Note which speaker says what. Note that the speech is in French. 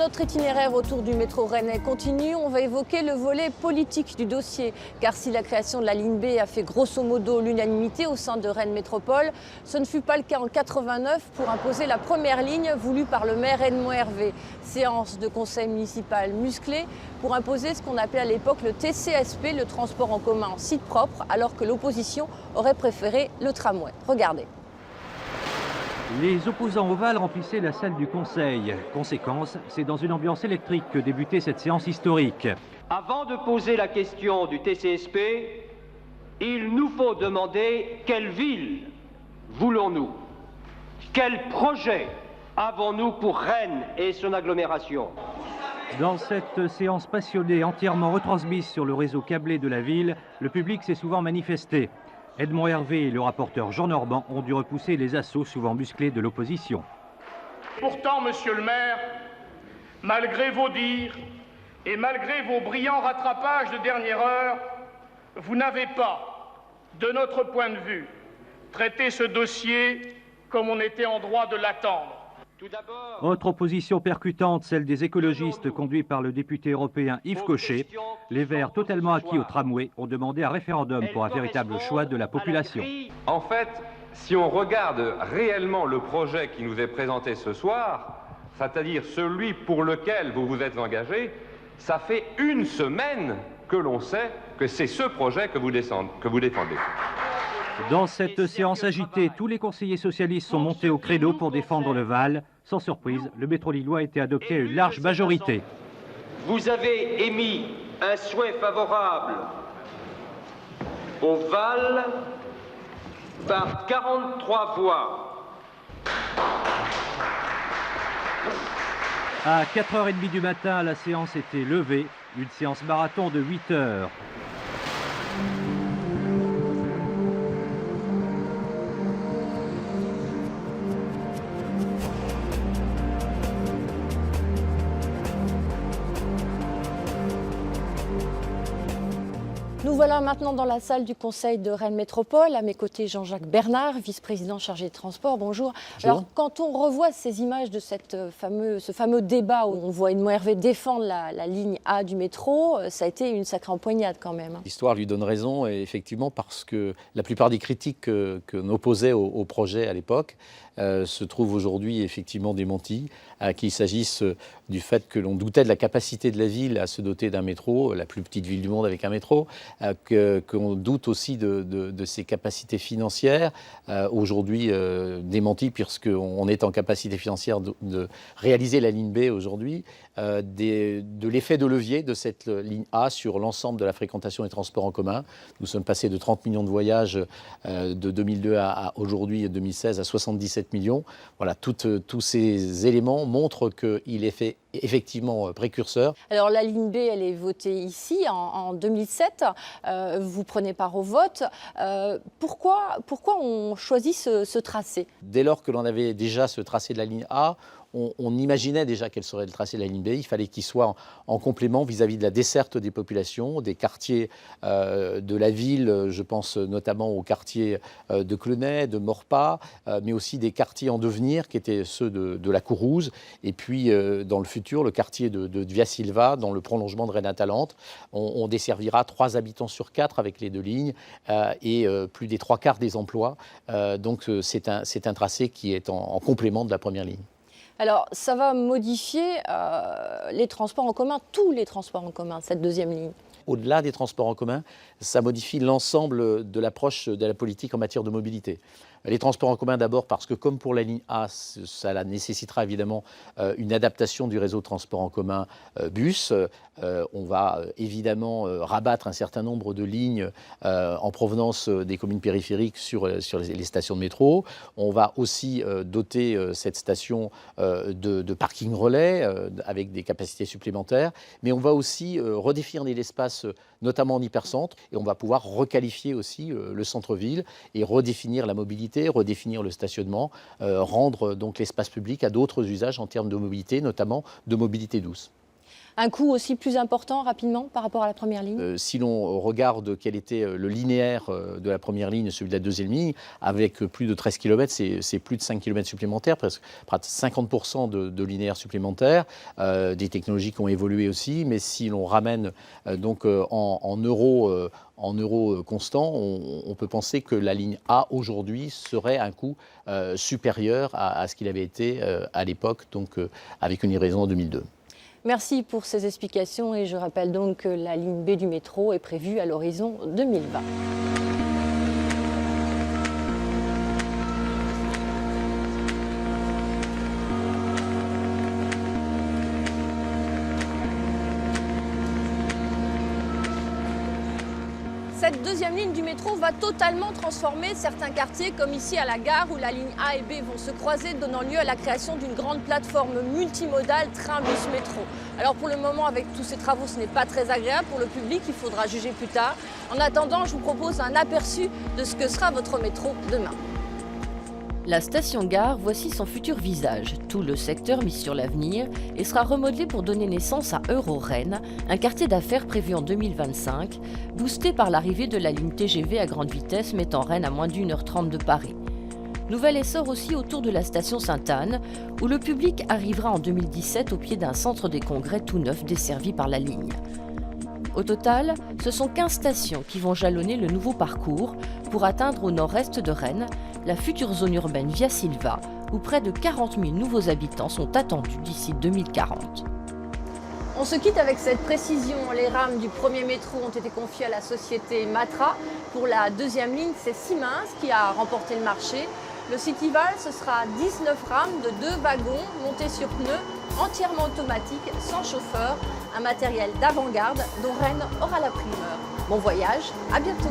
Speaker 1: Notre itinéraire autour du métro rennais continue. On va évoquer le volet politique du dossier. Car si la création de la ligne B a fait grosso modo l'unanimité au sein de Rennes Métropole, ce ne fut pas le cas en 89 pour imposer la première ligne voulue par le maire Edmond Hervé. Séance de conseil municipal musclée pour imposer ce qu'on appelait à l'époque le TCSP, le transport en commun en site propre, alors que l'opposition aurait préféré le tramway. Regardez.
Speaker 2: Les opposants ovales remplissaient la salle du Conseil. Conséquence, c'est dans une ambiance électrique que débutait cette séance historique.
Speaker 3: Avant de poser la question du TCSP, il nous faut demander quelle ville voulons-nous? Quel projet avons-nous pour Rennes et son agglomération?
Speaker 2: Dans cette séance passionnée entièrement retransmise sur le réseau câblé de la ville, le public s'est souvent manifesté. Edmond Hervé et le rapporteur Jean Norban ont dû repousser les assauts souvent musclés de l'opposition.
Speaker 4: Pourtant, monsieur le maire, malgré vos dires et malgré vos brillants rattrapages de dernière heure, vous n'avez pas, de notre point de vue, traité ce dossier comme on était en droit de l'attendre.
Speaker 2: Autre opposition percutante, celle des écologistes conduits par le député européen Yves Cochet. Les Verts, totalement acquis au tramway, ont demandé un référendum pour un véritable choix de la population.
Speaker 5: En fait, si on regarde réellement le projet qui nous est présenté ce soir, c'est-à-dire celui pour lequel vous vous êtes engagé, ça fait une semaine que l'on sait que c'est ce projet que vous défendez.
Speaker 2: Dans cette séance agitée, tous les conseillers socialistes sont montés au credo pour défendre le Val. Sans surprise, le métro lillois a été adopté à une large majorité.
Speaker 3: Vous avez émis un souhait favorable au Val par 43 voix.
Speaker 2: À 4h30 du matin, la séance était levée. Une séance marathon de 8 heures.
Speaker 1: Nous voilà maintenant dans la salle du Conseil de Rennes Métropole. À mes côtés, Jean-Jacques Bernard, vice-président chargé de transport. Bonjour. Alors, quand on revoit ces images de ce fameux débat où on voit Edmond Hervé défendre la ligne A du métro, ça a été une sacrée empoignade quand même.
Speaker 6: L'histoire lui donne raison, et effectivement, parce que la plupart des critiques que l'on opposait au projet à l'époque se trouvent aujourd'hui effectivement démenties, qu'il s'agisse du fait que l'on doutait de la capacité de la ville à se doter d'un métro, la plus petite ville du monde avec un métro, qu'on doute aussi de ses capacités financières, aujourd'hui démenties puisqu'on est en capacité financière de réaliser la ligne B aujourd'hui, de l'effet de levier de cette ligne A sur l'ensemble de la fréquentation des transports en commun. Nous sommes passés de 30 millions de voyages de 2002 à aujourd'hui, 2016, à 77 millions. Voilà, tous ces éléments montrent qu'il est fait effectivement précurseur.
Speaker 1: Alors la ligne B, elle est votée ici en 2007. Vous prenez part au vote. Pourquoi on choisit ce tracé?
Speaker 6: Dès lors que l'on avait déjà ce tracé de la ligne A, on imaginait déjà quel serait le tracé de la ligne B. Il fallait qu'il soit en complément vis-à-vis de la desserte des populations, des quartiers de la ville. Je pense notamment aux quartiers de Clenay, de Maurepas, mais aussi des quartiers en devenir qui étaient ceux de la Courrouze. Et puis, dans le futur, le quartier de Via Silva, dans le prolongement de Rennes-Atalante. On desservira 3 habitants sur 4 avec les 2 lignes et plus des 3/4 des emplois. Donc, c'est un tracé qui est en complément de la première ligne.
Speaker 1: Alors, ça va modifier les transports en commun, tous les transports en commun, cette deuxième ligne.
Speaker 6: Au-delà des transports en commun, ça modifie l'ensemble de l'approche de la politique en matière de mobilité. Les transports en commun d'abord parce que comme pour la ligne A, ça nécessitera évidemment une adaptation du réseau de transport en commun bus. On va évidemment rabattre un certain nombre de lignes en provenance des communes périphériques sur les stations de métro. On va aussi doter cette station de parking relais avec des capacités supplémentaires. Mais on va aussi redéfinir l'espace, notamment en hypercentre, et on va pouvoir requalifier aussi le centre-ville et redéfinir la mobilité, redéfinir le stationnement, rendre donc l'espace public à d'autres usages en termes de mobilité, notamment de mobilité douce.
Speaker 1: Un coût aussi plus important rapidement par rapport à la première ligne?
Speaker 6: Si l'on regarde quel était le linéaire de la première ligne et celui de la deuxième ligne, avec plus de 13 km, c'est plus de 5 km supplémentaires, presque 50% de linéaire supplémentaire. Des technologies qui ont évolué aussi, mais si l'on ramène donc en euros constants, on peut penser que la ligne A aujourd'hui serait un coût supérieur à ce qu'il avait été à l'époque, donc avec une livraison en 2002.
Speaker 1: Merci pour ces explications et je rappelle donc que la ligne B du métro est prévue à l'horizon 2020. Cette deuxième ligne du métro va totalement transformer certains quartiers, comme ici à la gare où la ligne A et B vont se croiser, donnant lieu à la création d'une grande plateforme multimodale train-bus-métro. Alors pour le moment, avec tous ces travaux, ce n'est pas très agréable pour le public, il faudra juger plus tard. En attendant, je vous propose un aperçu de ce que sera votre métro demain. La station-gare, voici son futur visage. Tout le secteur mis sur l'avenir et sera remodelé pour donner naissance à Euro-Rennes, un quartier d'affaires prévu en 2025, boosté par l'arrivée de la ligne TGV à grande vitesse mettant Rennes à moins d'1h30 de Paris. Nouvel essor aussi autour de la station Sainte-Anne, où le public arrivera en 2017 au pied d'un centre des congrès tout neuf desservi par la ligne. Au total, ce sont 15 stations qui vont jalonner le nouveau parcours pour atteindre au nord-est de Rennes la future zone urbaine Via Silva, où près de 40 000 nouveaux habitants sont attendus d'ici 2040. On se quitte avec cette précision. Les rames du premier métro ont été confiées à la société Matra. Pour la deuxième ligne, c'est Siemens qui a remporté le marché. Le Cityval, ce sera 19 rames de 2 wagons montés sur pneus, entièrement automatiques, sans chauffeur. Un matériel d'avant-garde dont Rennes aura la primeur. Bon voyage, à bientôt.